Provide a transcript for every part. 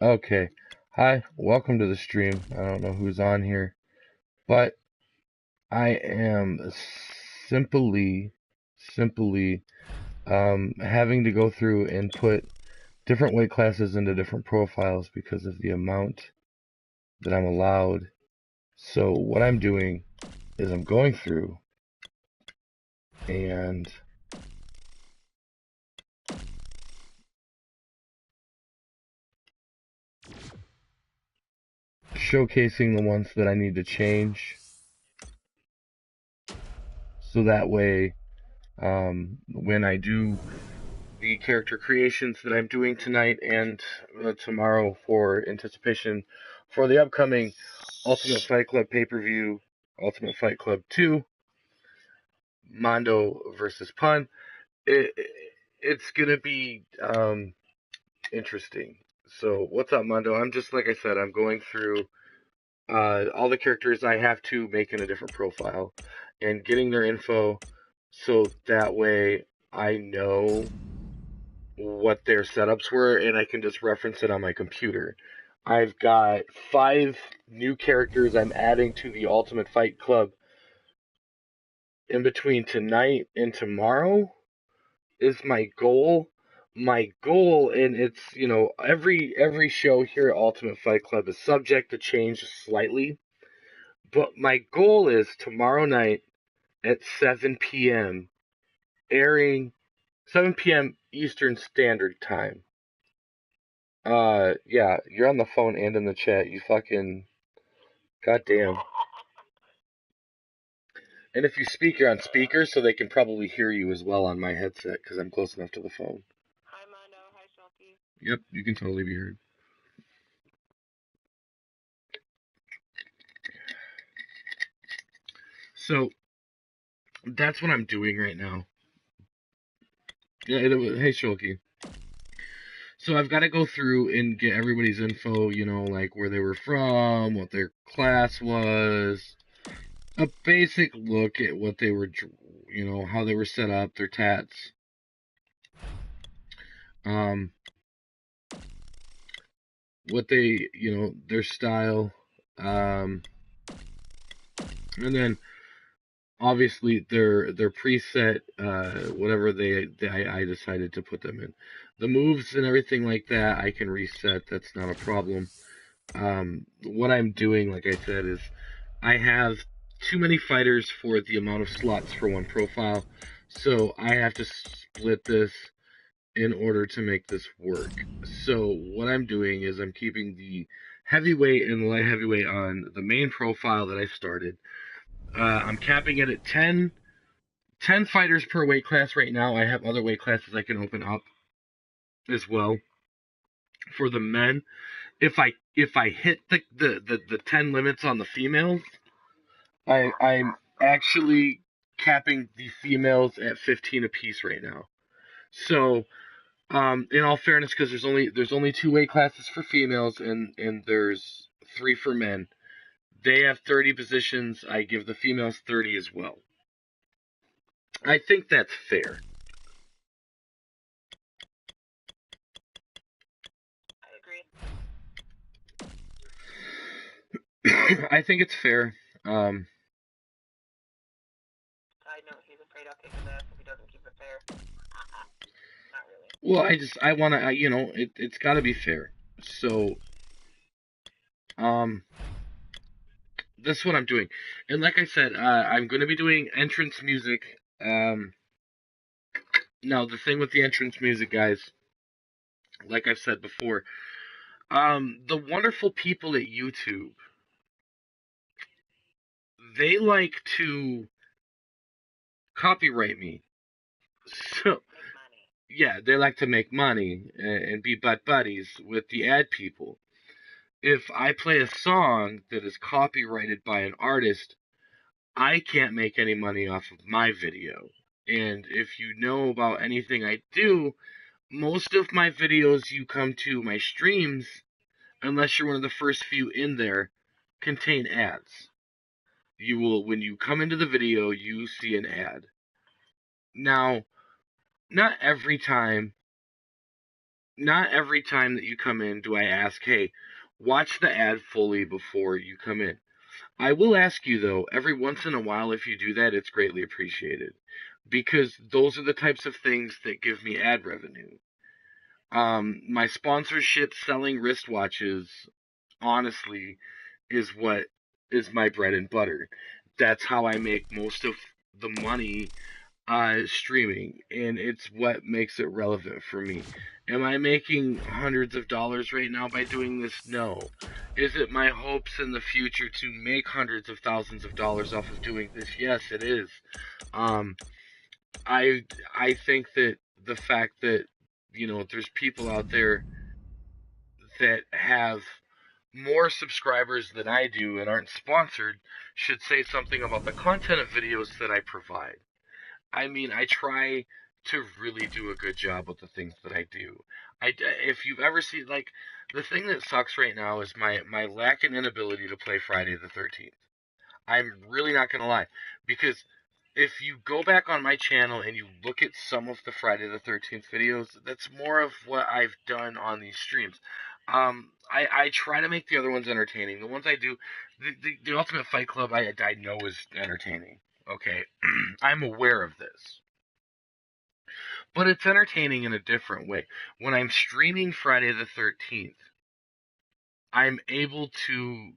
Okay. Hi, welcome to the stream. I don't know who's on here, but I am simply having to go through and put different weight classes into different profiles because of the amount that I'm allowed. So what I'm doing is I'm going through and showcasing the ones that I need to change, so that way when I do the character creations that I'm doing tonight and tomorrow for anticipation for the upcoming Ultimate Fight Club pay-per-view, Ultimate Fight Club 2, Mondo versus Pun. It, it's gonna be interesting. So what's up, Mondo? I'm just, like I said, I'm going through all the characters I have to make in a different profile and getting their info, so that way I know what their setups were and I can just reference it on my computer. I've got 5 new characters I'm adding to the Ultimate Fight Club in between tonight and tomorrow is my goal. My goal, and it's, every show here at Ultimate Fight Club is subject to change slightly, but my goal is tomorrow night at 7 p.m. airing 7 p.m. Eastern Standard Time. Yeah, you're on the phone and in the chat. You fucking goddamn. And if you speak, you're on speaker, so they can probably hear you as well on my headset because I'm close enough to the phone. Hi, Mondo. Hi, Shelky. Yep, you can totally be heard. So that's what I'm doing right now. Yeah, hey Shulky. So I've got to go through and get everybody's info, like where they were from, what their class was, a basic look at what they were, how they were set up, their tats. What they, their style, and then obviously their preset, whatever I decided to put them in. The moves and everything like that I can reset. That's not a problem. What I'm doing, like I said, is I have too many fighters for the amount of slots for one profile, so I have to split this in order to make this work. So what I'm doing is I'm keeping the heavyweight and the light heavyweight on the main profile that I started. I'm capping it at 10 fighters per weight class right now. I have other weight classes I can open up as well. For the men, if I hit the 10 limits on the females, I'm actually capping the females at 15 apiece right now. So in all fairness, because there's only 2 weight classes for females and there's 3 for men. They have 30 positions. I give the females 30 as well. I think that's fair. I agree. I think it's fair. I know he's afraid I'll kick his ass if he doesn't keep it fair. Not really. Well, I want to, it's got to be fair. So, this is what I'm doing. And like I said, I'm going to be doing entrance music. Now, the thing with the entrance music, guys, like I've said before, the wonderful people at YouTube, they like to copyright me. So, yeah, they like to make money and be butt buddies with the ad people. If I play a song that is copyrighted by an artist, I can't make any money off of my video. And if you know about anything I do, most of my videos you come to, my streams, unless you're one of the first few in there, contain ads. You will, when you come into the video, you see an ad. Now, not every time not every time that you come in do I ask, hey, watch the ad fully before you come in. I will ask you though, every once in a while, if you do that, it's greatly appreciated because those are the types of things that give me ad revenue. My sponsorship selling wristwatches, honestly, is what is my bread and butter. That's how I make most of the money streaming, and it's what makes it relevant for me. Am I making hundreds of dollars right now by doing this? No. Is it my hopes in the future to make hundreds of thousands of dollars off of doing this? Yes, it is. Um, I I think that the fact that there's people out there that have more subscribers than I do and aren't sponsored should say something about the content of videos that I provide. I mean, I try to really do a good job with the things that I do. If you've ever seen, like, the thing that sucks right now is my lack and inability to play Friday the 13th. I'm really not gonna lie, because if you go back on my channel and you look at some of the Friday the 13th videos, that's more of what I've done on these streams. I try to make the other ones entertaining. The ones I do, the Ultimate Fight Club, I know is entertaining. Okay, I'm aware of this, but it's entertaining in a different way. When I'm streaming Friday the 13th, I'm able to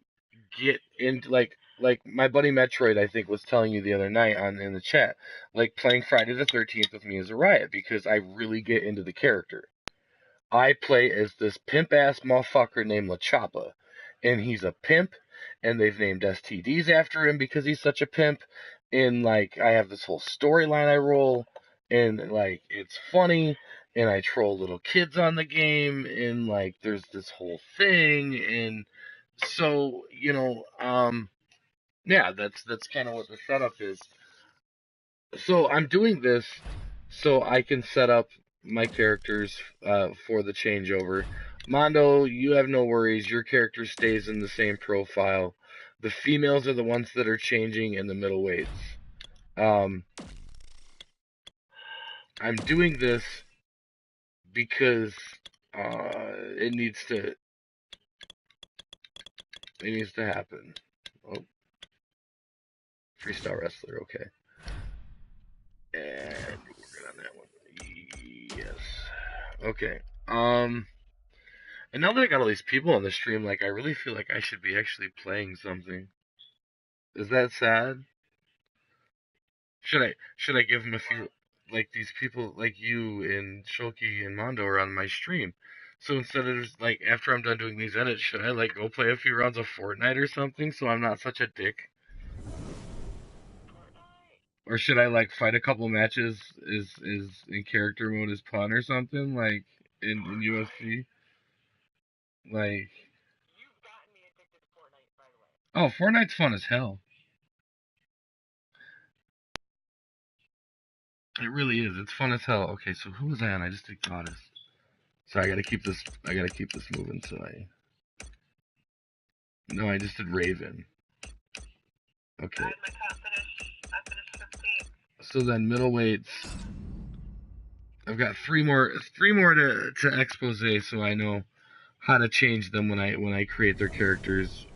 get into like my buddy Metroid I think was telling you the other night on in the chat, like playing Friday the 13th with me is a riot because I really get into the character. I play as this pimp ass motherfucker named La Chapa, and he's a pimp, and they've named STDs after him because he's such a pimp. And like, I have this whole storyline I roll, and like, it's funny, and I troll little kids on the game, and like, there's this whole thing, and so yeah, that's kind of what the setup is. So I'm doing this so I can set up my characters for the changeover. Mondo, you have no worries. Your character stays in the same profile. The females are the ones that are changing in the middleweights. Um, I'm doing this because it needs to happen. Oh, freestyle wrestler, okay. And we're good on that one. Yes. Okay. And now that I got all these people on the stream, like I really feel like I should be actually playing something. Is that sad? Should I give them a few like these people like you and Shoki and Mondo are on my stream? So instead of just, like after I'm done doing these edits, should I like go play a few rounds of Fortnite or something so I'm not such a dick? Or should I like fight a couple matches is in character mode as Pun or something like in UFC? Like You've gotten me addicted to Fortnite, by the way. oh, Fortnite's fun as hell. It really is. It's fun as hell. Okay, so who was I on? I just did Goddess. So I gotta keep this. I gotta keep this moving. So I. No, I just did Raven. Okay. I had my top finish. I finished 15th. So then middleweights. I've got three more to expose, so I know how to change them when I create their characters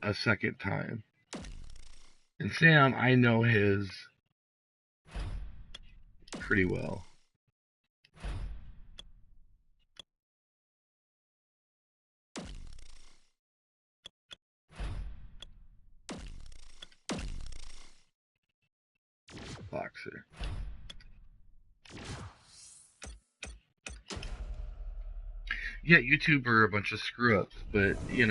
a second time. And Sam, I know his pretty well. Boxer. Yeah, YouTube are a bunch of screw ups, but you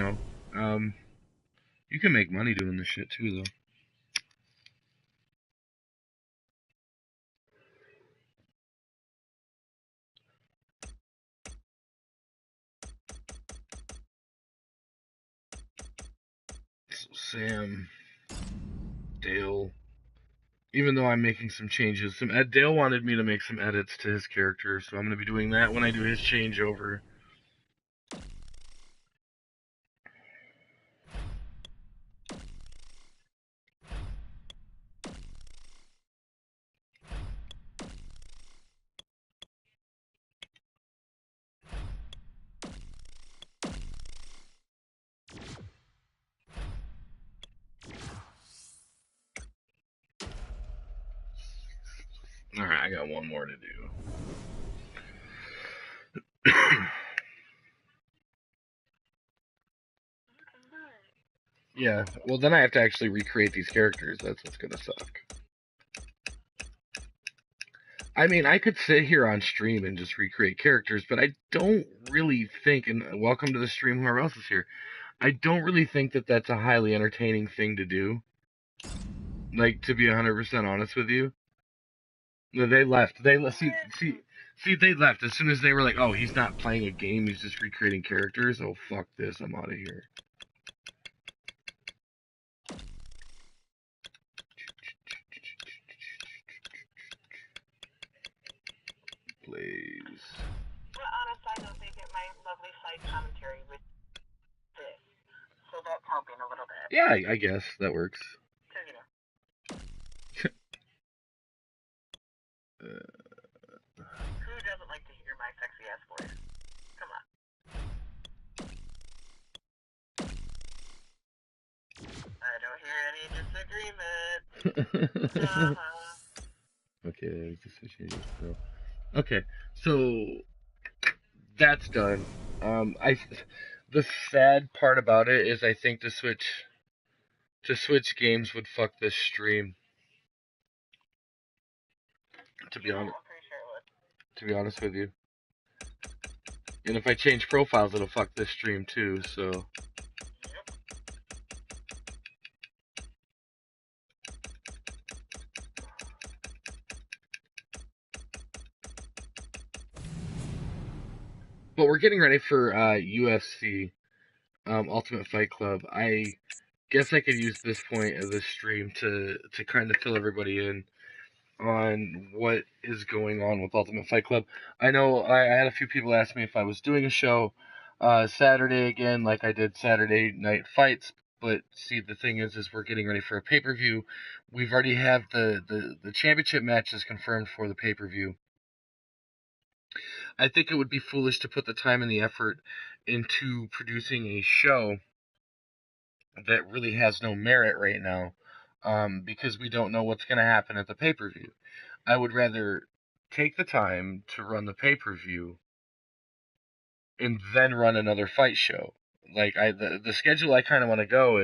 can make money doing this shit too, though. So Sam, Dale. Even though I'm making some changes, Dale wanted me to make some edits to his character, so I'm going to be doing that when I do his changeover. Alright, I got one more to do. Yeah, well then I have to actually recreate these characters. That's what's gonna suck. I mean, I could sit here on stream and just recreate characters, but I don't really think, and welcome to the stream, whoever else is here, I don't really think that that's a highly entertaining thing to do. Like, to be 100% honest with you. No, they left. They left. As soon as they were like, oh, he's not playing a game, he's just recreating characters. Oh, fuck this, I'm out of here. Please. Well, on a side note, they get my lovely side commentary with this, so that's helping a little bit. Yeah, I guess that works. Because, you know. Who doesn't like to hear my sexy ass voice? Come on. I don't hear any disagreement. Okay, okay, so that's done. The sad part about it is I think to switch games would fuck this stream. To be honest, I'm pretty sure it would. To be honest with you, and if I change profiles, it'll fuck this stream too. So. But we're getting ready for UFC, Ultimate Fight Club. I guess I could use this point of this stream to kind of fill everybody in on what is going on with Ultimate Fight Club. I know I had a few people ask me if I was doing a show Saturday again, like I did Saturday Night Fights. But see, the thing is we're getting ready for a pay-per-view. We've already have the championship matches confirmed for the pay-per-view. I think it would be foolish to put the time and the effort into producing a show that really has no merit right now, because we don't know what's going to happen at the pay-per-view. I would rather take the time to run the pay-per-view and then run another fight show. Like the schedule I kind of want to go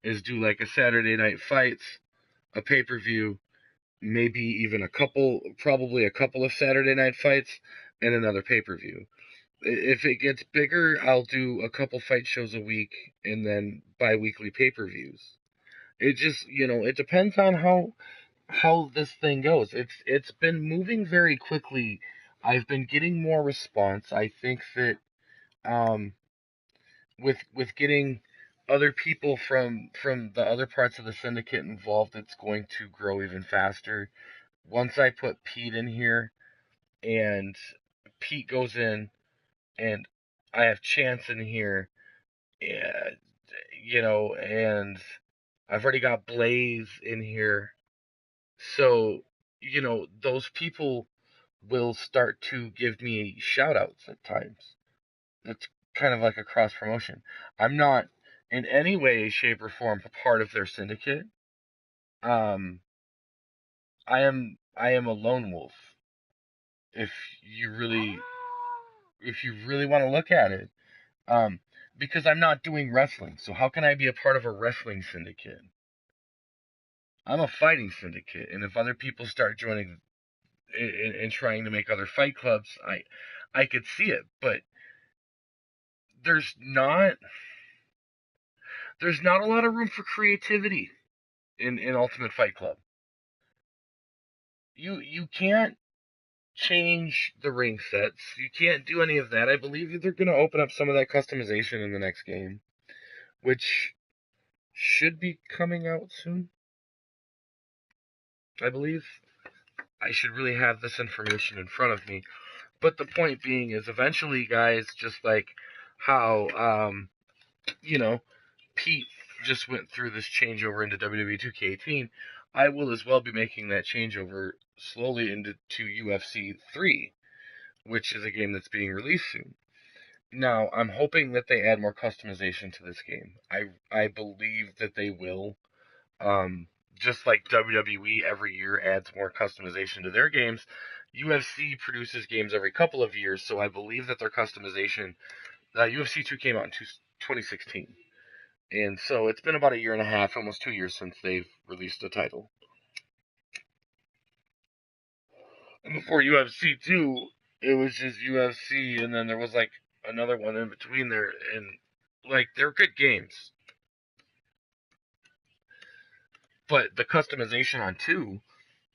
is do like a Saturday Night Fights, a pay-per-view, maybe even probably a couple of Saturday Night Fights, and another pay-per-view. If it gets bigger, I'll do a couple fight shows a week and then bi-weekly pay-per-views. It just, it depends on how this thing goes. It's been moving very quickly. I've been getting more response. I think that with getting other people from the other parts of the syndicate involved, it's going to grow even faster. Once I put Pete in here and Pete goes in and I have Chance in here, and I've already got Blaze in here. So, those people will start to give me shout outs at times. It's kind of like a cross promotion. I'm not in any way, shape, or form a part of their syndicate. Um, I am a lone wolf. If you really want to look at it, because I'm not doing wrestling. So how can I be a part of a wrestling syndicate? I'm a fighting syndicate, and if other people start joining and trying to make other fight clubs, I could see it, but there's not a lot of room for creativity in Ultimate Fight Club. You can't change the ring sets. You can't do any of that. I believe they're going to open up some of that customization in the next game, which should be coming out soon. I believe. I should really have this information in front of me. But the point being is eventually, guys, just like how, Pete just went through this changeover into WWE 2K18, I will as well be making that changeover slowly into UFC 3, which is a game that's being released soon. Now, I'm hoping that they add more customization to this game. I believe that they will. just like WWE every year adds more customization to their games, UFC produces games every couple of years, so I believe that their customization, UFC 2 came out in 2016. And so it's been about a year and a half, almost 2 years since they've released a title. And before UFC 2, it was just UFC, and then there was like another one in between there, and like they're good games. But the customization on 2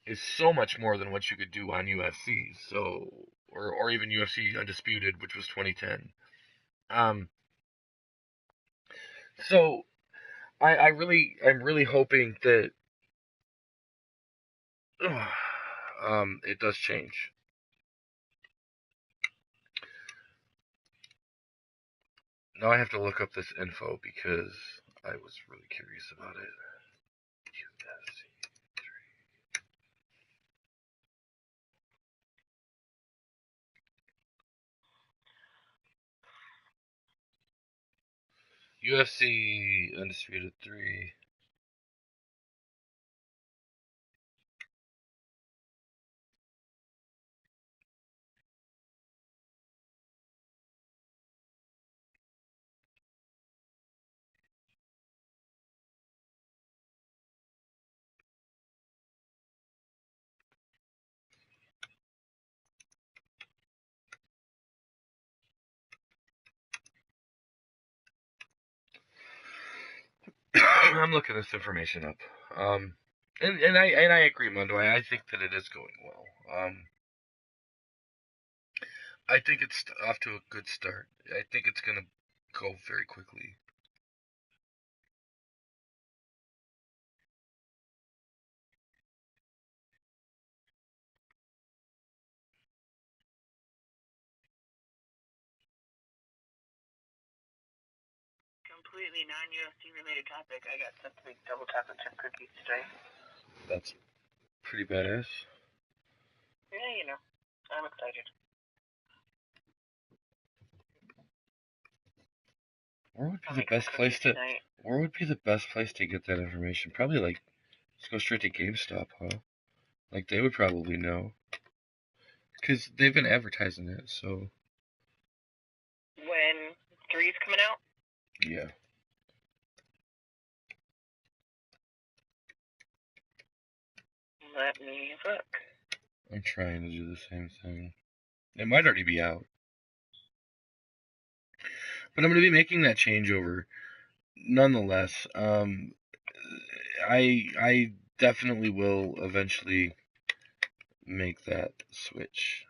is so much more than what you could do on UFC. So, or even UFC Undisputed, which was 2010. So I'm really hoping that it does change. Now I have to look up this info because I was really curious about it. UFC Undisputed 3. I'm looking this information up. And I agree, Mundo. I think that it is going well. I think it's off to a good start. I think it's gonna go very quickly. Completely non-UFC related topic. I got some big double chocolate chip cookies today. That's pretty badass. Yeah, you know, I'm excited. Where would be the best place to? Where would be the best place to get that information? Probably like, let's go straight to GameStop, huh? Like they would probably know, because they've been advertising it. So. When 3's coming out? Yeah. Let me look. I'm trying to do the same thing. It might already be out. But I'm going to be making that changeover. Nonetheless, I definitely will eventually make that switch.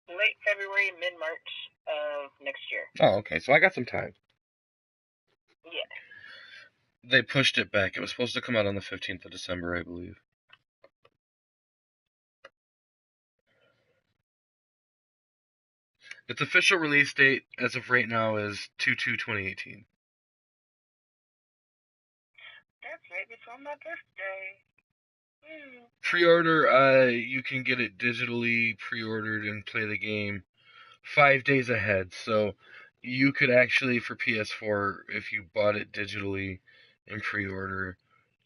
Late February, mid-March of next year. Oh, okay. So I got some time. Yeah. They pushed it back. It was supposed to come out on the 15th of December, I believe. Its official release date, as of right now, is 2/2/2018. That's right before my birthday. Pre-order, you can get it digitally pre-ordered and play the game 5 days ahead. So you could actually, for PS4, if you bought it digitally and pre-order,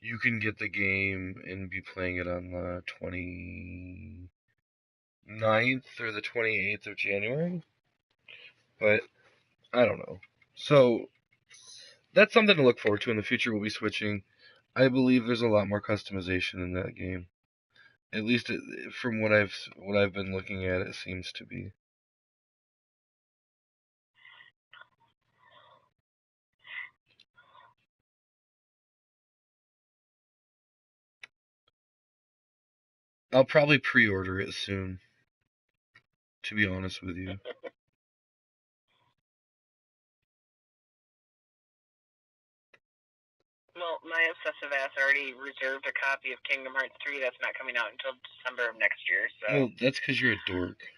you can get the game and be playing it on the 29th or the 28th of January. But I don't know. So that's something to look forward to in the future. We'll be switching. I believe there's a lot more customization in that game. At least from what I've been looking at, it seems to be. I'll probably pre-order it soon, to be honest with you. Well, my obsessive ass already reserved a copy of Kingdom Hearts 3 that's not coming out until December of next year, so... Well, that's because you're a dork.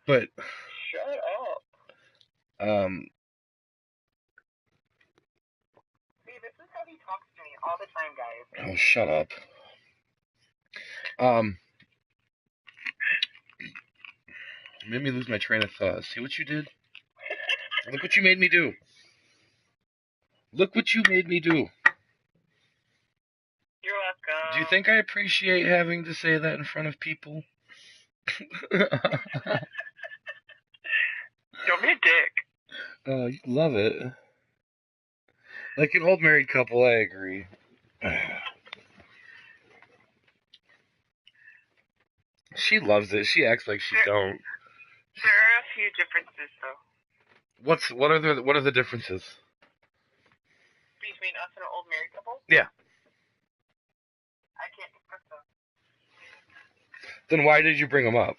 But... Shut up. See, this is how he talks to me all the time, guys. Oh, shut up. Made me lose my train of thought. See what you did? Look what you made me do. Look what you made me do. welcome. Do you think I appreciate having to say that in front of people? Don't be a dick. Oh, you love it. Like an old married couple, I agree. She loves it. She acts like she don't. There are a few differences, though. What are the differences? Between us and an old married couple? Yeah. I can't discuss those. Then why did you bring them up?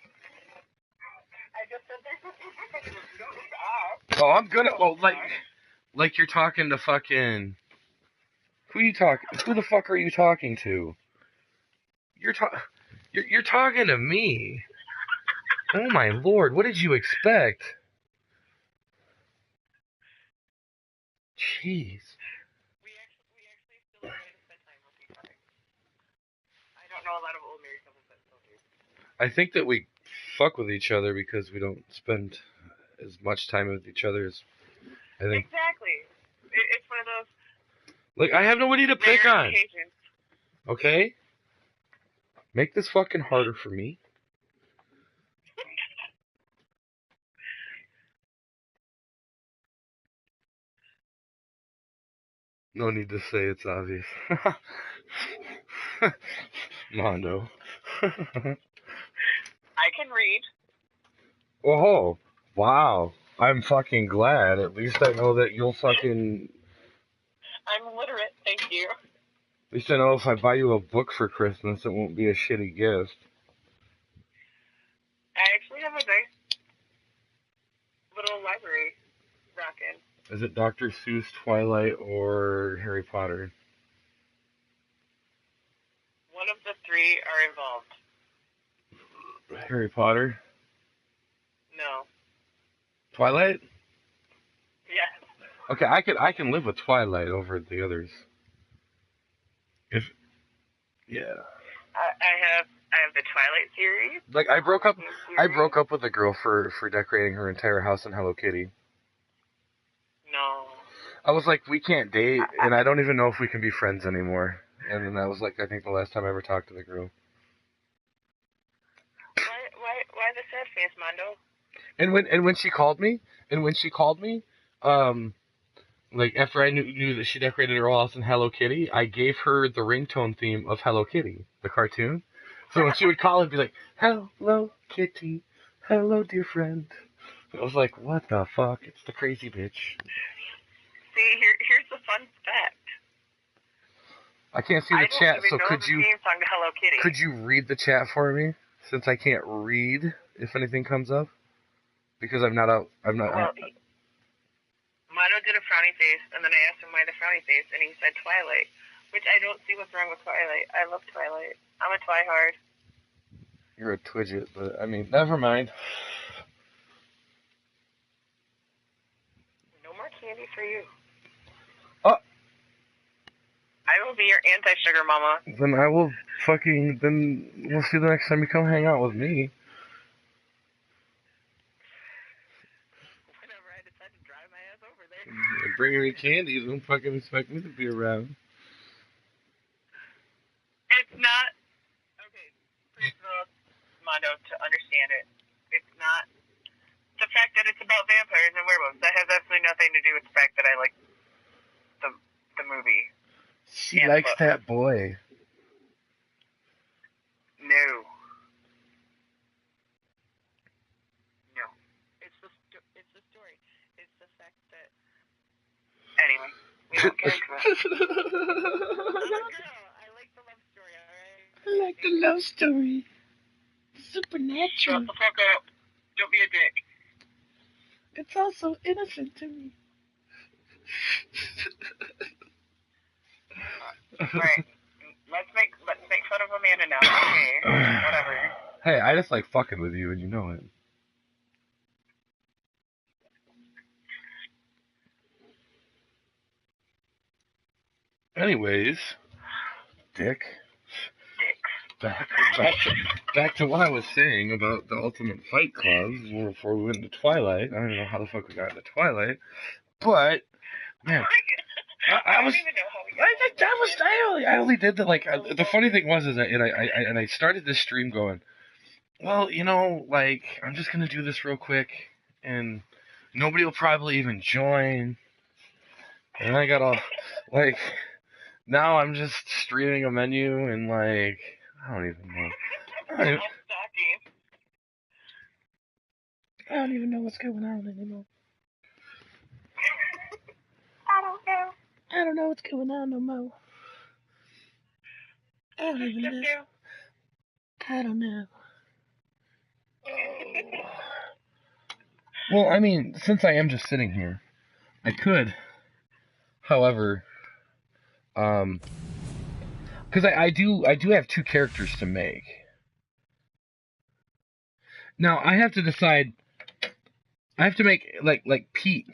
I just said there's you don't need to ask. Oh, I'm gonna. Well, like you're talking to fucking. Who the fuck are you talking to? You're talking to me. Oh my lord, what did you expect? Jeez. We actually still enjoy to spend time with each other. I don't know a lot of old married couples that still do. I think that we fuck with each other because we don't spend as much time with each other as I think. Exactly. It's one of those. Like, I have nobody to pick on. Occasions. Okay? Make this fucking harder for me. No need to say it's obvious. Mondo. I can read. Oh, wow. I'm fucking glad. At least I know that you'll fucking... I'm literate, thank you. At least I know if I buy you a book for Christmas, it won't be a shitty gift. I actually have a nice little library rockin'. Is it Dr. Seuss, Twilight, or Harry Potter? One of the three are involved. Harry Potter? No. Twilight? Yes. Okay, I can live with Twilight over the others. Yeah. I have the Twilight series. Like I broke up with a girl for decorating her entire house in Hello Kitty. No. I was like, we can't date, and I don't even know if we can be friends anymore. And then that was like, I think the last time I ever talked to the girl. Why the sad face, Mondo? And when she called me, like after I knew that she decorated her house in Hello Kitty, I gave her the ringtone theme of Hello Kitty, the cartoon. So when she would call and be like, "Hello Kitty, hello dear friend," I was like, "What the fuck? It's the crazy bitch." See, here's the fun fact. I can't see the chat, so could you theme song to Hello Kitty. Could you read the chat for me? Since I can't read if anything comes up, because I'm not. Well, Mondo did a frowny face, and then I asked him why the frowny face, and he said Twilight, which I don't see what's wrong with Twilight. I love Twilight. I'm a Twihard. You're a Twidget, but I mean, never mind. No more candy for you. Oh. I will be your anti-sugar mama. Then we'll see the next time you come hang out with me. Whenever I decide to drive my ass over there. Bringing me candy, don't fucking expect me to be around. It's not... Okay, first of all, Mondo, to understand it, it's not the fact that it's about vampires and werewolves. That has absolutely nothing to do with the fact that I like the movie. She likes that boy. No. No. It's the story. It's the fact that... Anyway, we don't get into it. I'm a girl. I like the love story, alright? I like the love story. Supernatural. Shut the fuck up. Don't be a dick. It's also innocent to me. Alright. Let's make fun of Amanda now. Okay. Whatever. Hey, I just like fucking with you and you know it. Anyways, Dick. Back to what I was saying about the Ultimate Fight Club before we went into Twilight. I don't know how the fuck we got into Twilight, but man, I was. don't even know how we got That was I only did that like the funny thing was is that I started this stream going, well, you know, like I'm just gonna do this real quick and nobody will probably even join, and I got all like now I'm just streaming a menu and like I don't even know. I don't even know what's going on anymore. I don't know. I don't know what's going on no more. I don't even know. I don't know. Well, I mean, since I am just sitting here, I could, however, because I do have two characters to make. Now I have to decide. I have to make like Pete.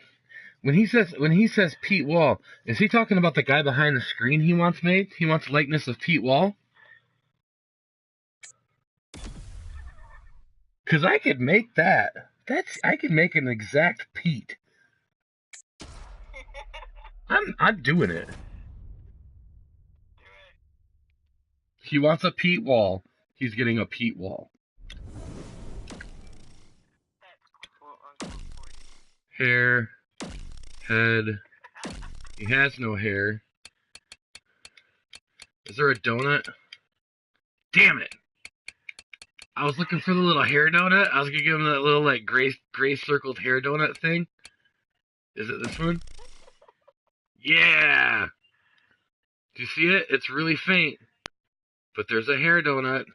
When he says Pete Wall, is he talking about the guy behind the screen he wants made? He wants likeness of Pete Wall? Because I could make that. I could make an exact Pete. I'm doing it. He wants a Pete Wall. He's getting a Pete Wall. Hair, head. He has no hair. Is there a donut? Damn it! I was looking for the little hair donut. I was gonna give him that little like gray circled hair donut thing. Is it this one? Yeah! Do you see it? It's really faint. But there's a hair donut.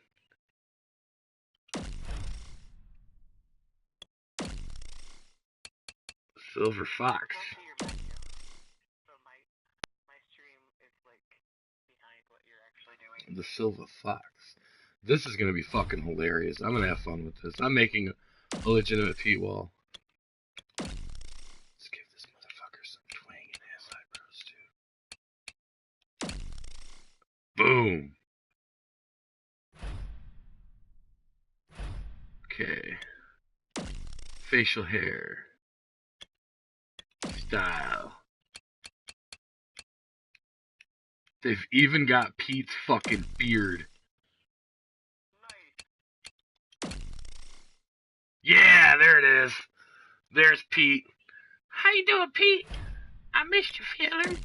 Silver Fox. The Silver Fox. This is gonna be fucking hilarious. I'm gonna have fun with this. I'm making a legitimate Pete Wall. Let's give this motherfucker some twang in his eyebrows too. Boom. Okay. Facial hair. Style. They've even got Pete's fucking beard. Yeah, there it is. There's Pete. How you doing, Pete? I missed you, feeling.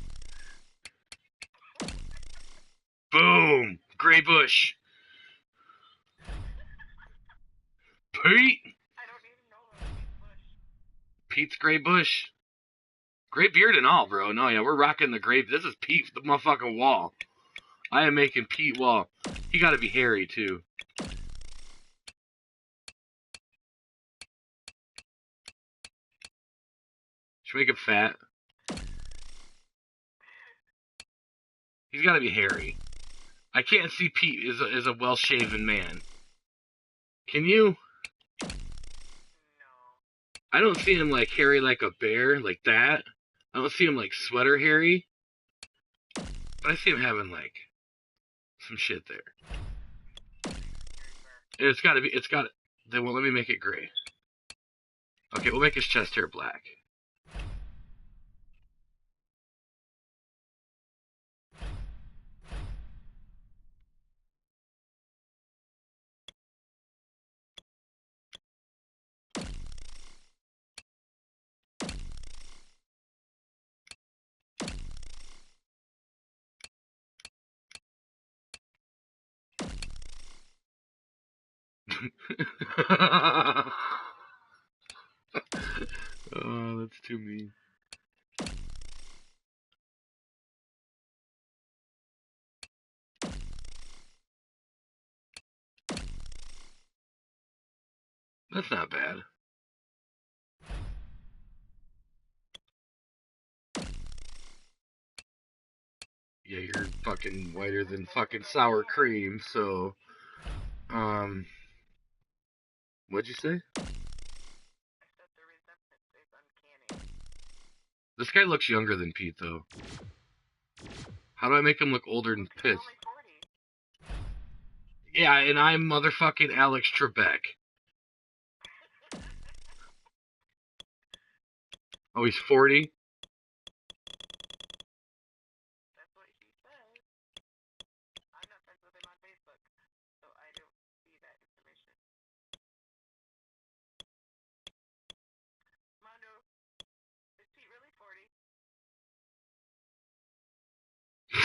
Boom. Gray bush. Pete. I don't even know Pete's gray bush. Gray beard and all, bro. No, yeah, we're rocking the gray. This is Pete, the motherfucking Wall. I am making Pete Wall. He gotta be hairy, too. Should we make him fat? He's gotta be hairy. I can't see Pete as a well-shaven man. Can you? No. I don't see him like hairy like a bear, like that. I don't see him like sweater hairy. But I see him having like some shit there. And it's gotta be, they won't let me make it gray. Okay, we'll make his chest hair black. Oh, that's too mean. That's not bad. Yeah, you're fucking whiter than fucking sour cream, so... What'd you say? This guy looks younger than Pete, though. How do I make him look older than Pitt? Yeah, and I'm motherfucking Alex Trebek. Oh, he's 40?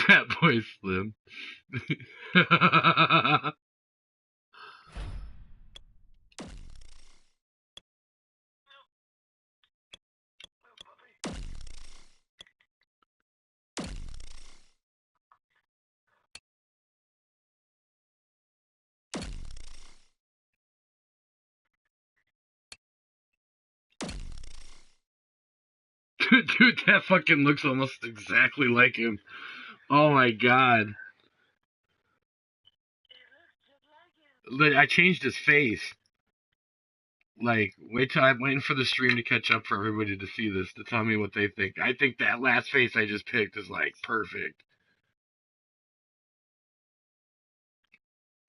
Fat Boy Slim. Dude, that fucking looks almost exactly like him. Oh my god. I changed his face. Like, wait till I'm waiting for the stream to catch up for everybody to see this, to tell me what they think. I think that last face I just picked is, like, perfect.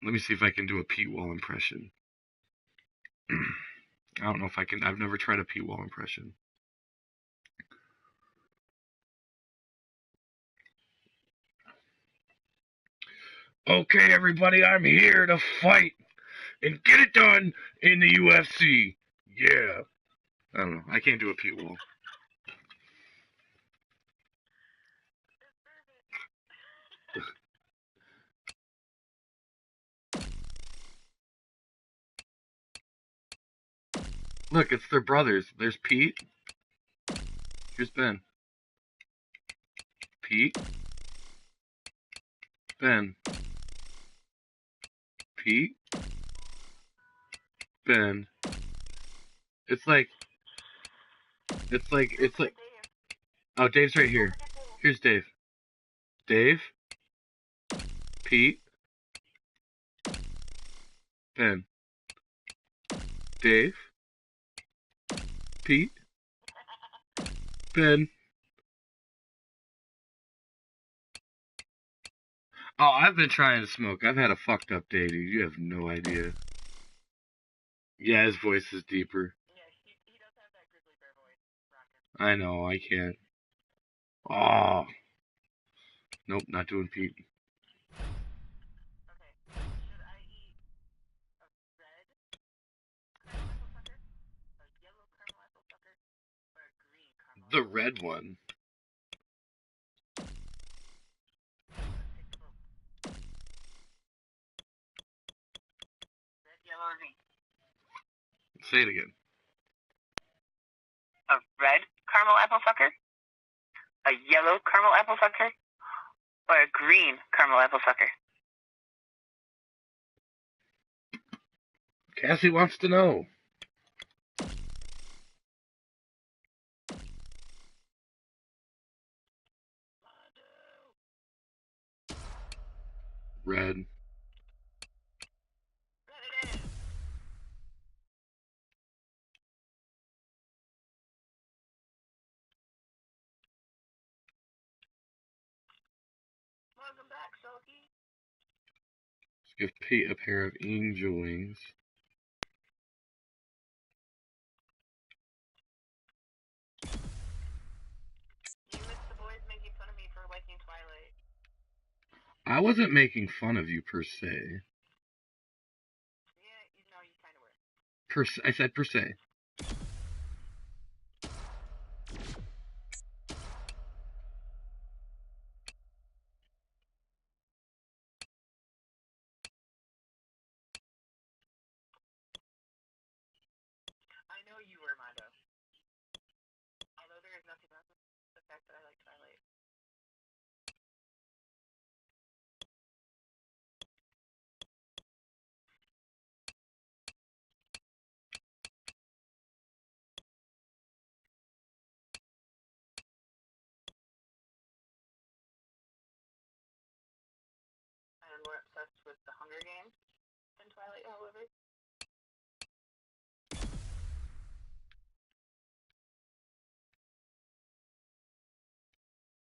Let me see if I can do a Pete Wall impression. I don't know if I can. I've never tried a Pete Wall impression. Okay, everybody, I'm here to fight and get it done in the UFC. Yeah. I don't know. I can't do a Pete Wall. Look, it's their brothers. There's Pete. Here's Ben. Pete. Ben. Pete. Ben. It's like. Oh, Dave's right here. Here's Dave. Dave. Pete. Ben. Dave. Pete. Ben. Oh, I've been trying to smoke. I've had a fucked up day, dude. You have no idea. Yeah, his voice is deeper. Yeah, he does have that grizzly bear voice. Rockin'. I know, I can't. Oh. Nope, not doing Pete. Okay, should I eat a red caramel apple sucker, a yellow caramel apple sucker, or a green caramel? The red one. Red, yellow, or green? Say it again. A red caramel apple sucker, a yellow caramel apple sucker, or a green caramel apple sucker? Cassie wants to know. Red. Red it is. Welcome back, Sulky. Let's give Pete a pair of angel wings. You missed the boys making fun of me for liking Twilight. I wasn't making fun of you per se. Yeah, you know, you kind of were. I said per se. I know you were, Mondo. Although there is nothing wrong with the fact that I like Twilight. I am more obsessed with the Hunger Games than Twilight, however.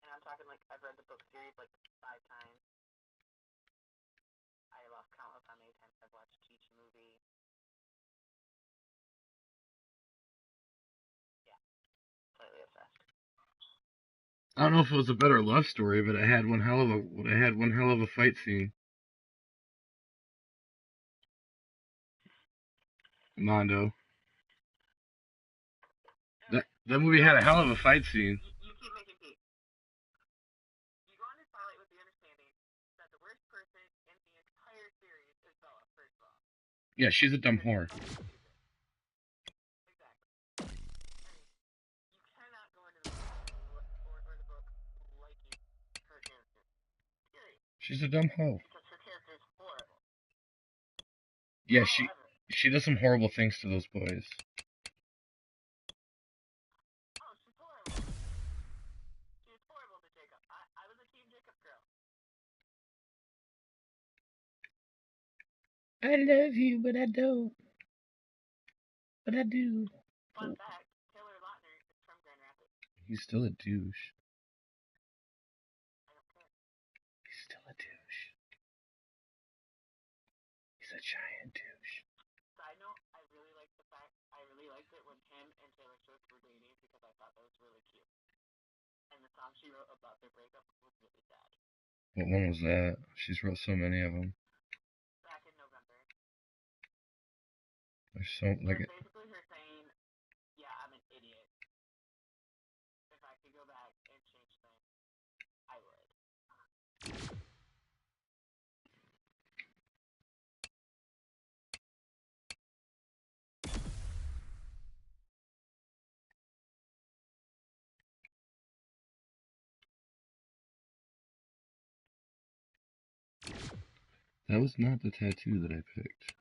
And I'm talking like I've read the book series like 5 times. I lost count of how many times I've watched each movie. Yeah, slightly obsessed. I don't know if it was a better love story, but it had one hell of a fight scene. Mondo. That movie had a hell of a fight scene. You keep making Pete. You go into Twilight with the Yeah, she's a dumb whore. She's a dumb hoe. Yeah, she does some horrible things to those boys. I love you, but I don't. But I do. Fun fact, Taylor Lautner is from Grand Rapids. He's still a douche. He's still a douche. He's a giant douche. Side note, I really liked it when him and Taylor Swift were dating because I thought that was really cute. And the song she wrote about their breakup was really sad. What one was that? She's wrote so many of them. Back in November. There's so like. It's basically her saying, "Yeah, I'm an idiot. If I could go back and change things, I would." That was not the tattoo that I picked.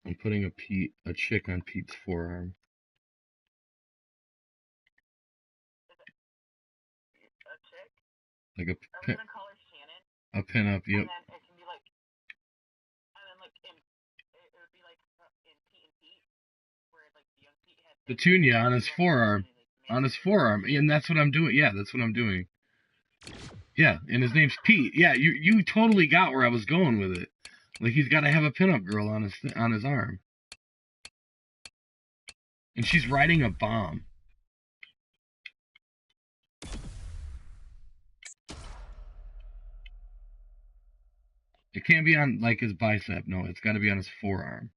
I'm putting a chick on Pete's forearm. A chick? Like I was gonna call her Shannon. A pin-up, yep. And then it can be like, and then like it would be like in Pete and Pete, where like the young Pete had Petunia on his forearm. On his forearm. And that's what I'm doing. Yeah, that's what I'm doing. Yeah, and his name's Pete. Yeah, you totally got where I was going with it. Like he's got to have a pinup girl on his arm. And she's riding a bomb. It can't be on like his bicep. No, it's got to be on his forearm.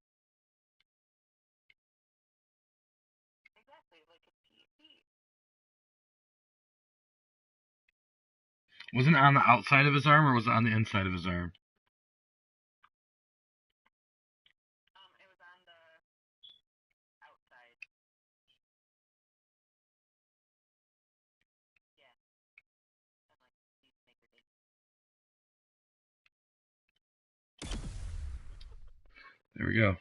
Exactly, like a Pete. Wasn't it on the outside of his arm or was it on the inside of his arm? It was on the outside. Yeah. There we go.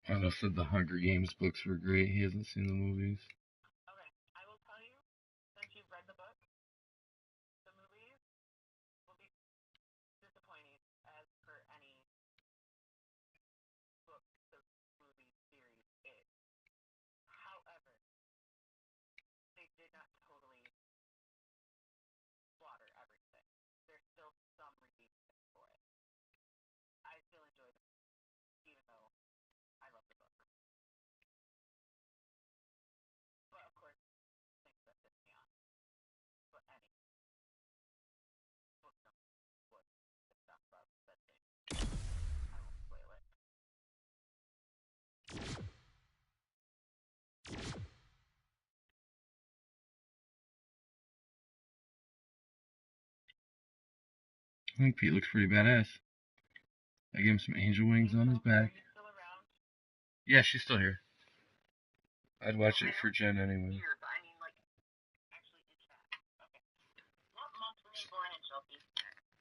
Otto said the Hunger Games books were great. He hasn't seen the movies. Okay, I will tell you, since you've read the book, the movies will be disappointing as per any book the movie series is. However, they did not totally slaughter everything. There's still some redeeming for it. I still enjoy the movie, even though I love the book. But of course, things that piss me off. But any book would talk about that thing. I won't spoil it. I think Pete looks pretty badass. I gave him some angel wings on his back. Still around? Yeah, she's still here. I'd watch it for Jen anyway. Here, but I mean, like, actually in chat. Okay. What month were you born in, Chelsea?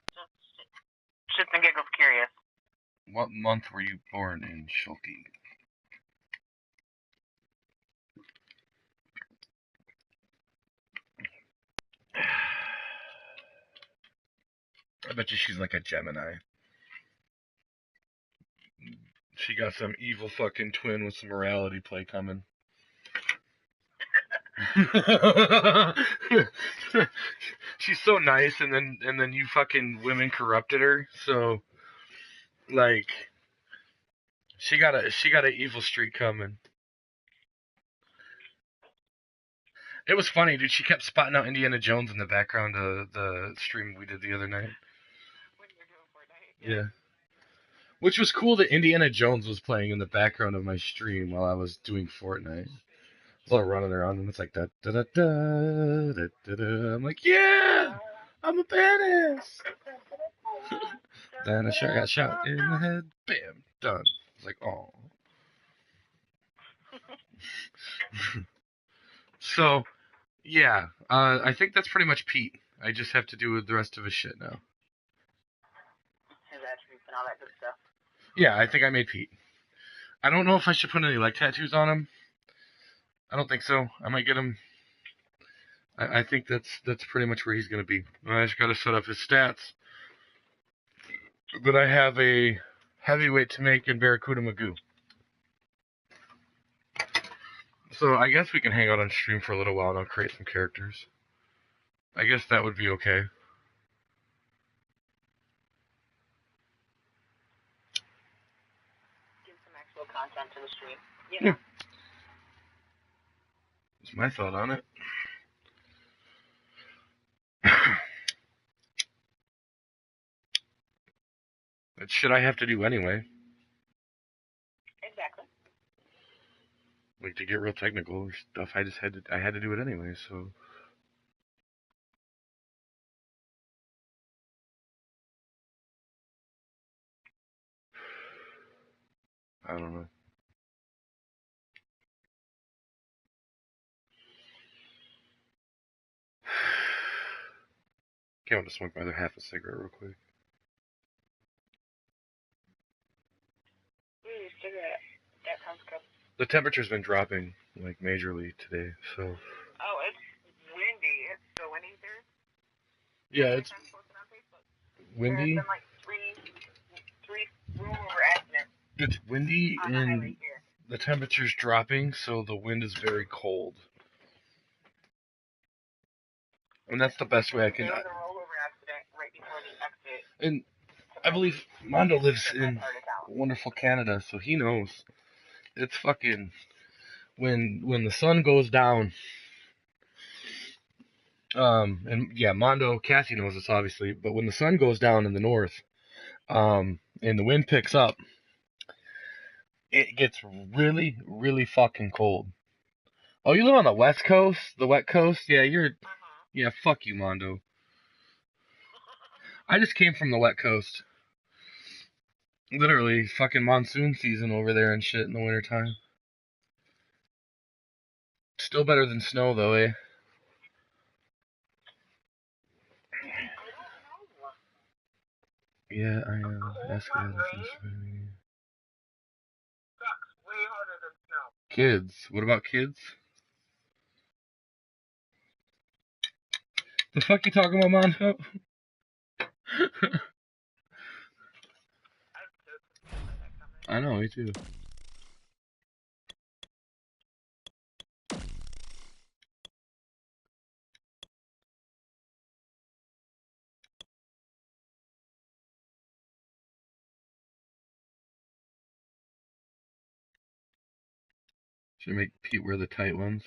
Just shits and giggles curious. What month were you born in, Shulky? bet you she's like a Gemini. She got some evil fucking twin with some morality play coming. She's so nice, and then you fucking women corrupted her. So, like, she got an evil streak coming. It was funny, dude. She kept spotting out Indiana Jones in the background of the stream we did the other night. When you were doing Fortnite. Yeah. Which was cool that Indiana Jones was playing in the background of my stream while I was doing Fortnite. I was all running around, and it's like da da da da da da da. I'm like, yeah, I'm a badass. Then I got shot in the head. Bam, done. It's like, oh. So, yeah, I think that's pretty much Pete. I just have to do the rest of his shit now. His attributes and all that good stuff. Yeah, I think I made Pete. I don't know if I should put any leg tattoos on him. I don't think so. I might get him. I think that's pretty much where he's gonna be. I just gotta set up his stats. But I have a heavyweight to make in Barracuda Magoo. So I guess we can hang out on stream for a little while and I'll create some characters. I guess that would be okay. Give some actual content to the stream. You know. That's my thought on it. That shit I have to do anyway. Exactly. Like, to get real technical or stuff, I had to do it anyway, so. I don't know. Can't want to smoke my other half a cigarette real quick. Cigarette. That sounds good. The temperature's been dropping, like, majorly today, so. Oh, it's windy. It's so windy there. Yeah, it's windy. There's been like three rollover accidents. It's windy and the temperature's dropping, so the wind is very cold. And that's the best way I can. There was a rollover accident right before the exit. And I believe Mondo lives in wonderful Canada, so he knows. It's fucking when the sun goes down. And yeah, Mondo, Cassie knows this obviously, but when the sun goes down in the north, and the wind picks up, it gets really, really fucking cold. Oh, you live on the west coast? The wet coast? Yeah, yeah, fuck you, Mondo. I just came from the wet coast. Literally, fucking monsoon season over there and shit in the wintertime. Still better than snow, though, eh? Yeah, I know. Ask that. Sucks way harder than snow. Kids. What about kids? The fuck you talking about, Mondo? I know, me too. Should make Pete wear the tight ones.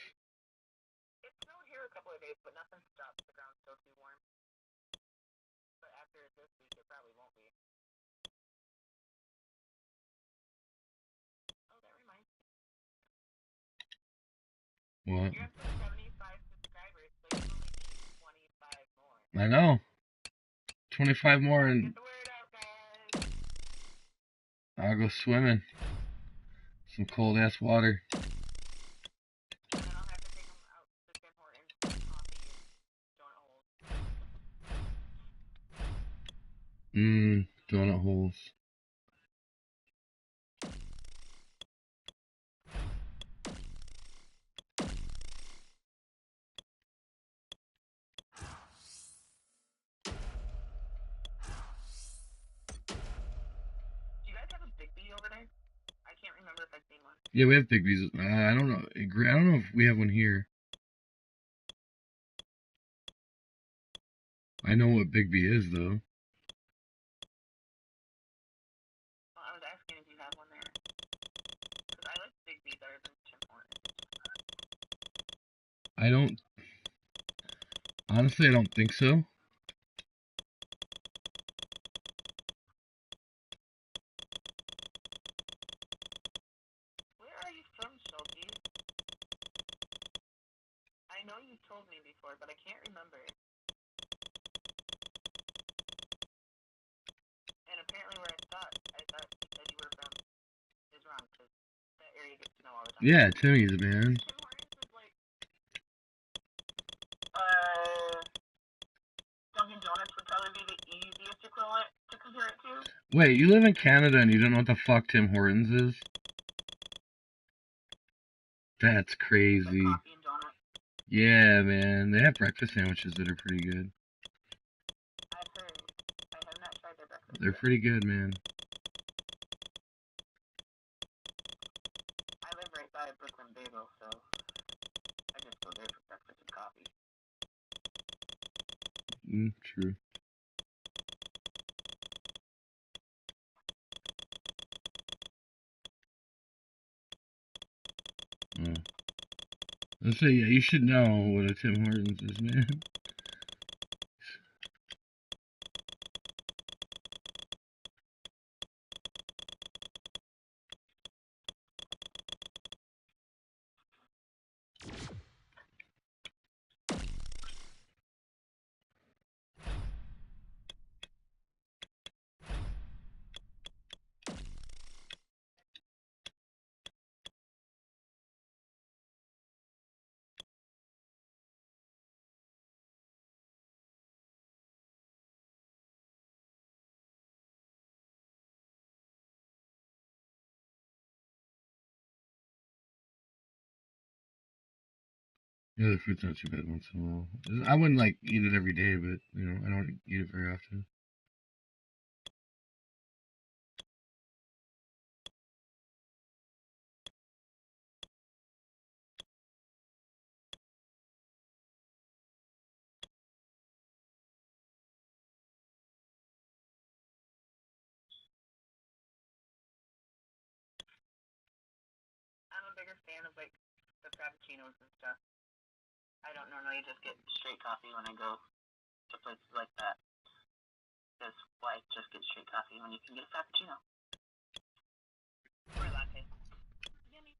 It snowed here a couple of days, but nothing stopped. The ground's still too warm. But after this week, it probably won't be. Oh, that reminds me. What? You have 75 subscribers, so you only need 25 more. I know. 25 more and Get the word out, guys. I'll go swimming. Some cold ass water. And then I'll have to take them out to Tim Hortons for coffee and donut holes. Donut holes. if I've seen one. Yeah, we have Big B's. I don't know. I don't know if we have one here. I know what Big B is, though. Well, I was asking if you have one there. Because I like Big B better than Tim Hortons. I don't. Honestly, I don't think so. Where are you from, Shelby? I know you told me before, but I can't remember. And apparently where I thought you said you were from is wrong, because that area gets snow all the time. Yeah, Timmy's, man. Tim Hortons is like, Dunkin' Donuts would probably be the easiest equivalent to compare it to. Wait, you live in Canada and you don't know what the fuck Tim Hortons is? That's crazy. Like coffee and donuts. Yeah, man. They have breakfast sandwiches that are pretty good. I've heard. I have not tried their breakfast. They're pretty good, man. I live right by Brooklyn Bagel, so I just go there for breakfast and coffee. True. Let's say, yeah, you should know what a Tim Hortons is, man. Yeah, the fruit's not too bad once in a while. I wouldn't like eat it every day, but you know, I don't eat it very often. I'm a bigger fan of like the frappuccinos and stuff. I don't normally just get straight coffee when I go to places like that. Because why just get straight coffee when you can get a frappuccino? Or a latte. Yummy.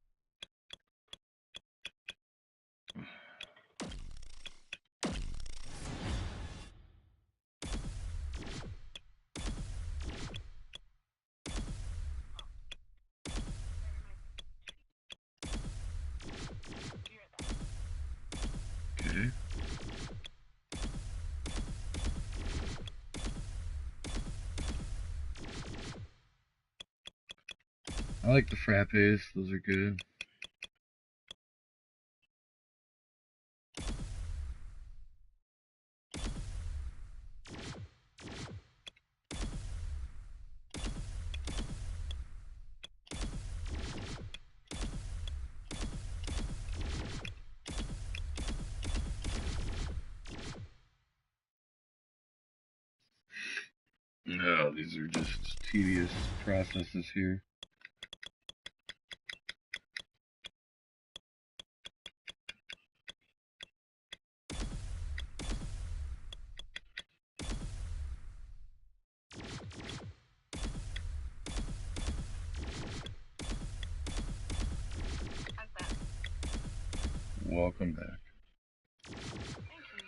Okay. I like the frappes. Those are good. No, these are just tedious processes here. How's that? Welcome back. Thank you.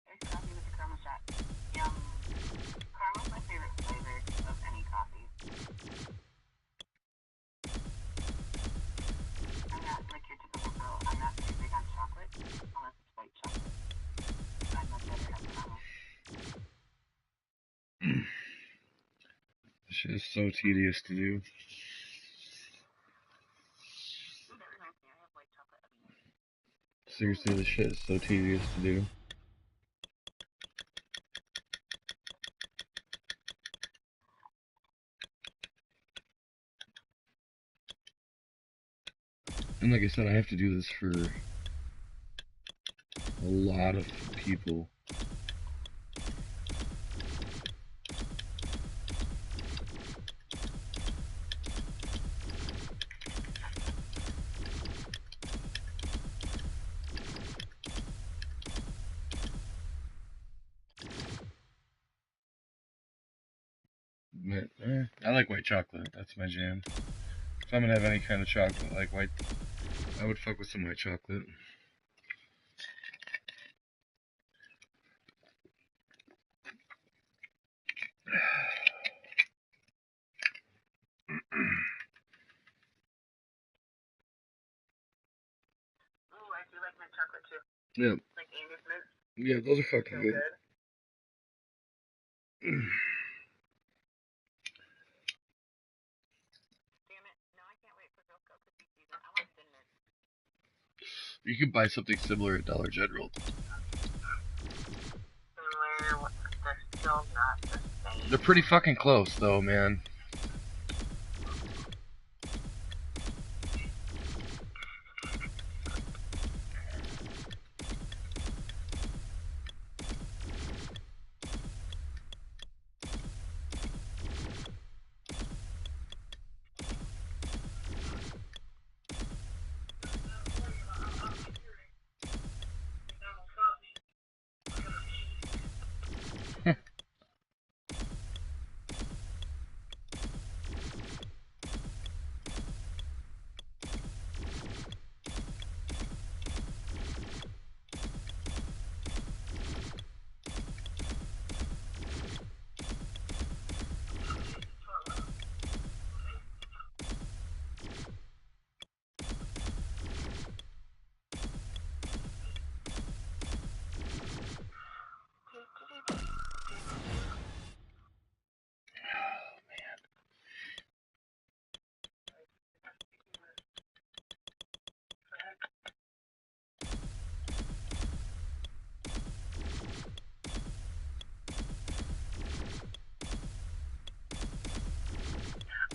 It's coffee with the caramel shot. Yum. Caramel's my favorite flavor of any coffee. shit is so tedious to do. Seriously, this shit is so tedious to do. And like I said, I have to do this for a lot of people. But, I like white chocolate. That's my jam. If I'm gonna have any kind of chocolate like white, I would fuck with some white chocolate. Oh, I do like mint chocolate too. Yeah. Like Angus mint. Yeah, those are fucking So good. good. Damn it. No, I can't wait for Girl Scout cookie season. I want thin mint. You can buy something similar at Dollar General. Similar, they're still not the same. They're pretty fucking close, though, man.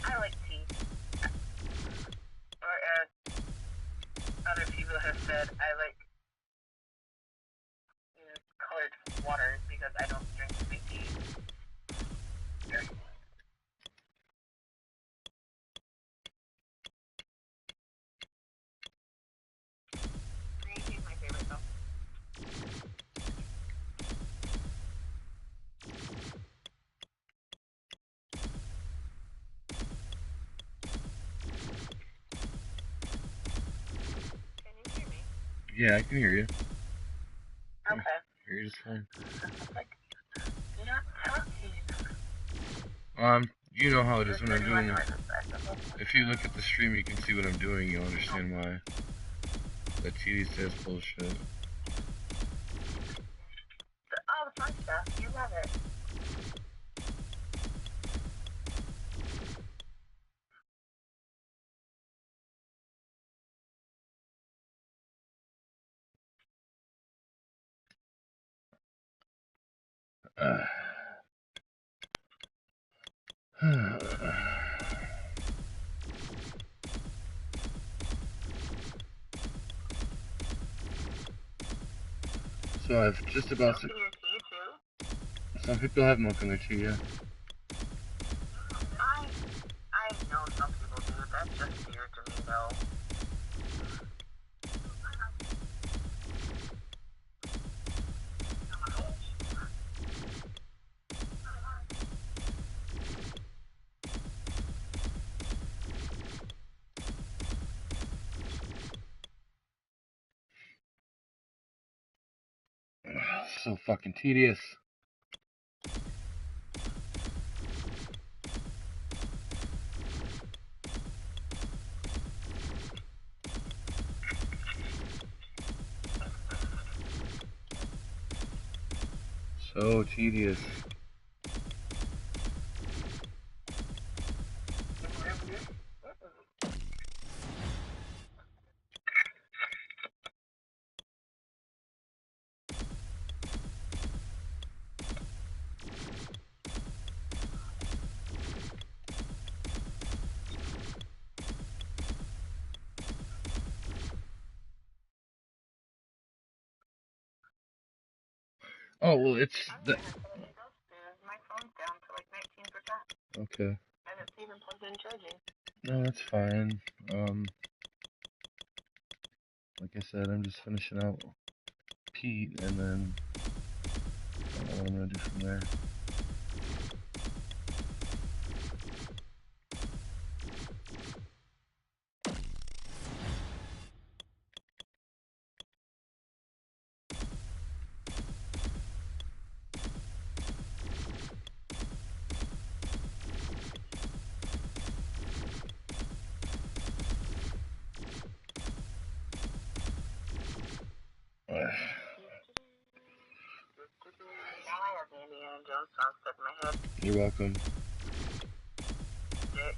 I like tea. Or as other people have said, I like colored water because I don't drink sweet tea. Green tea is my favorite though. Can you hear me? Yeah, I can hear you. Okay. You're just fine. Like, not talking. You know how it is when I'm doing it. If you look at the stream, you can see what I'm doing. You'll understand why. That tedious ass bullshit. All the fun stuff. You love it. So I've just about. Milk in your tea too? Some people have milk in their tea, yeah. I know some people do. That's just weird to me though. So fucking tedious. So tedious. Oh, well, it's I'm the. gonna have to let you go soon. My phone's down to like 19%. Okay. And it's even plugged in charging. No, that's fine. Like I said, I'm just finishing out Pete, and then I don't know what I'm gonna do from there. Now I have the Indiana Jones song stuck in my head. You're welcome. Dick.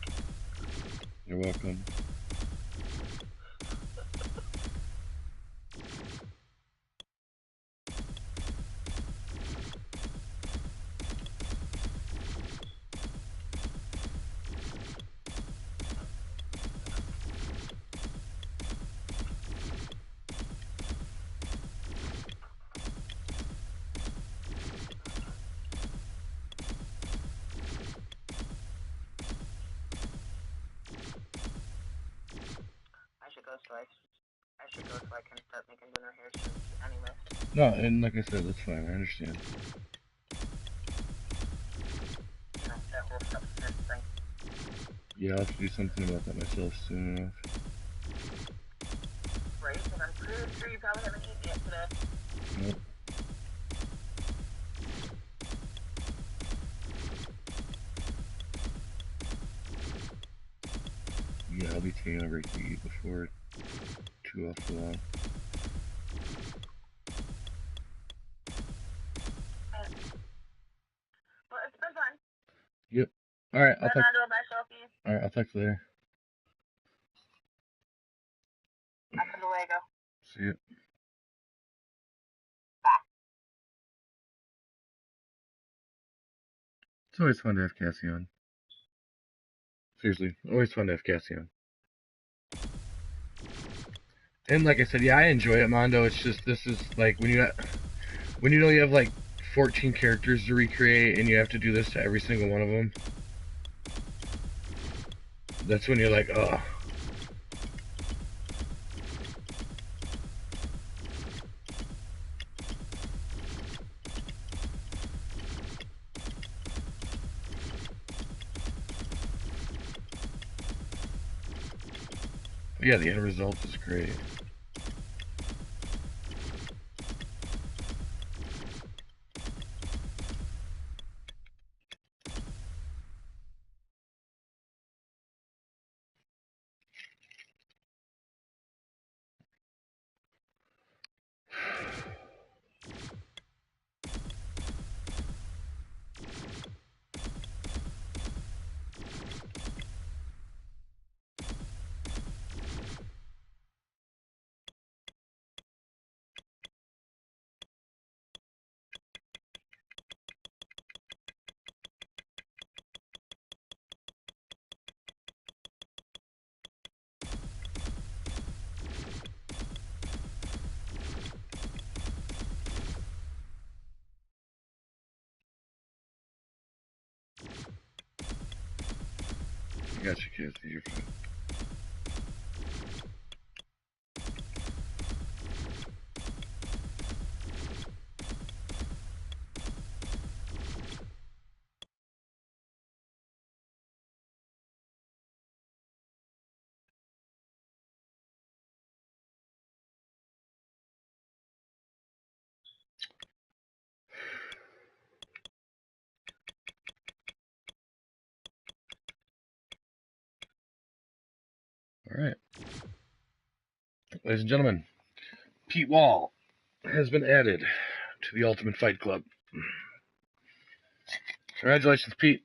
You're welcome. I should go so I can start making dinner here soon anyway. No, and like I said, that's fine. I understand. You know, that whole substance thing. Yeah, I'll have to do something about that myself soon enough. Right? Because I'm pretty sure you probably haven't eaten yet today. Nope. Yeah, I'll be taking a break to eat before too awful long. Well, it's been fun. Yep. All right. Bye, Mondo. Bye, Sophie. All right. I'll talk to you later. Hasta luego. See you. Bye. It's always fun to have Cassie on. Seriously, always fun to have Cassie on. And like I said, yeah, I enjoy it, Mondo. It's just this is like when you know you have like 14 characters to recreate and you have to do this to every single one of them. That's when you're like, oh. But yeah, the end result is great. I got you, Cassie. You're fine. All right. Ladies and gentlemen, Pete Wall has been added to the Ultimate Fight Club. Congratulations, Pete.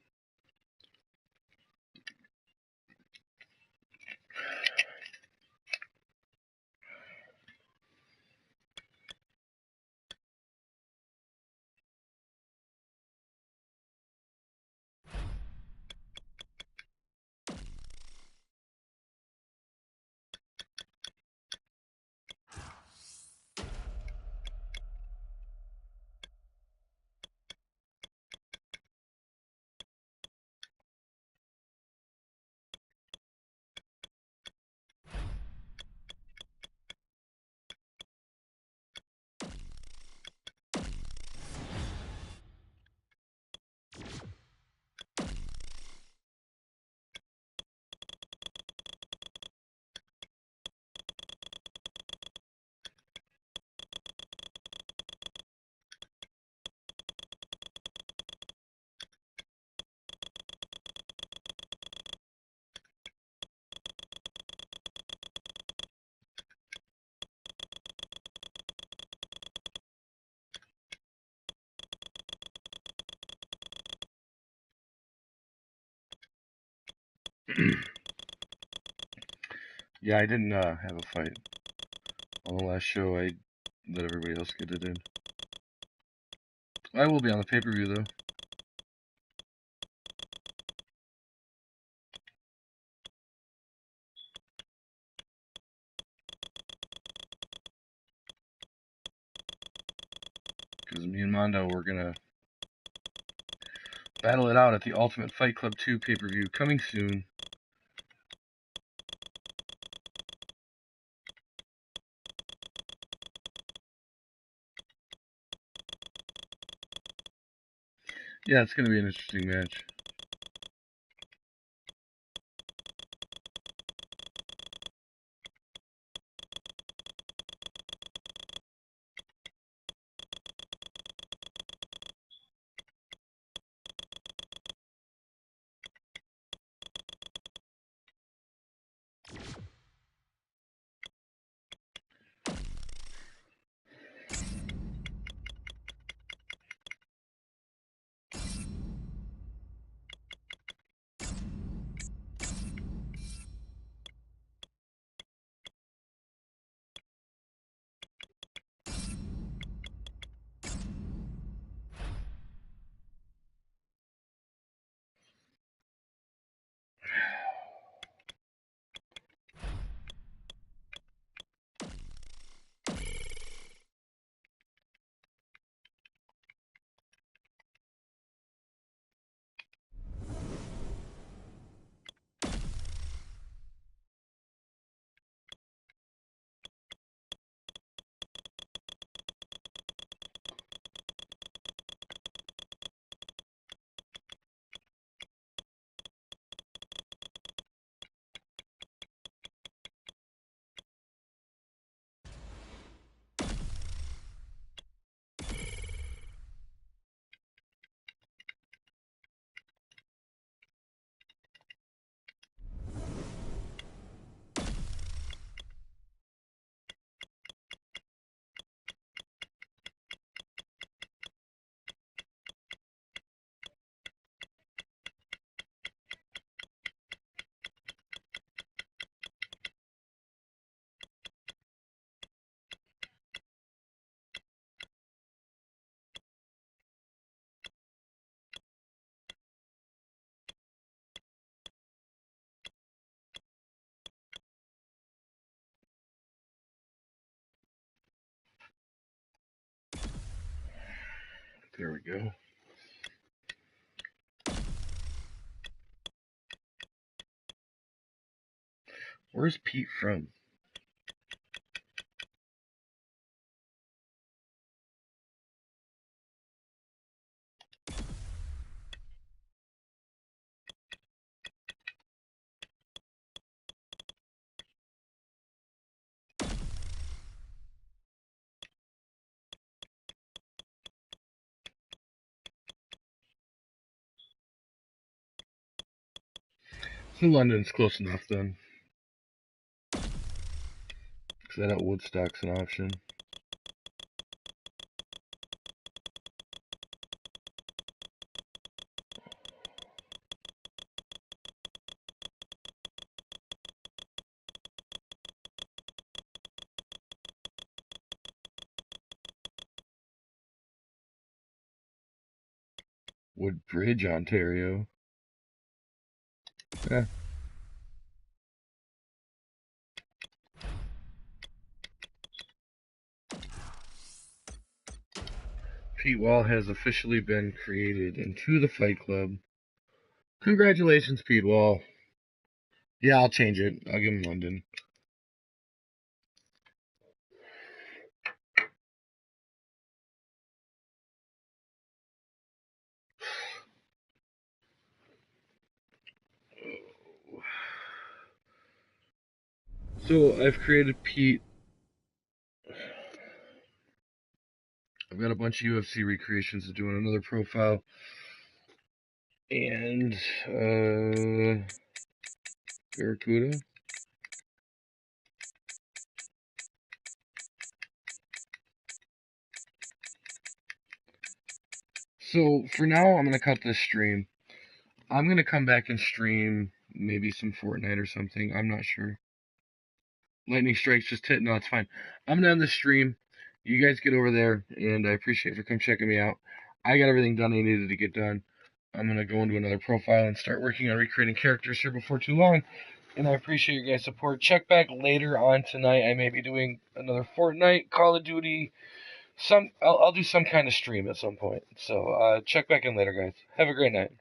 Yeah, I didn't have a fight on the last show. I let everybody else get it in. I will be on the pay-per-view though. Because me and Mondo, we're gonna battle it out at the Ultimate Fight Club 2 pay-per-view coming soon. Yeah, it's gonna be an interesting match. There we go. Where's Pete from? So London's close enough then. Because I know Woodstock's an option. Woodbridge, Ontario. Eh. Pete Wall has officially been created into the Fight Club. Congratulations, Pete Wall. Yeah, I'll change it. I'll give him London. So I've created Pete. I've got a bunch of UFC recreations to do on another profile. And Barracuda. So for now, I'm gonna cut this stream. I'm gonna come back and stream maybe some Fortnite or something. I'm not sure. Lightning strikes just hit. No, it's fine. I'm gonna end the stream. You guys get over there, and I appreciate you for come checking me out. I got everything done I needed to get done. I'm gonna go into another profile and start working on recreating characters here before too long. And I appreciate your guys' support. Check back later on tonight. I may be doing another Fortnite, Call of Duty. I'll do some kind of stream at some point. So check back in later, guys. Have a great night.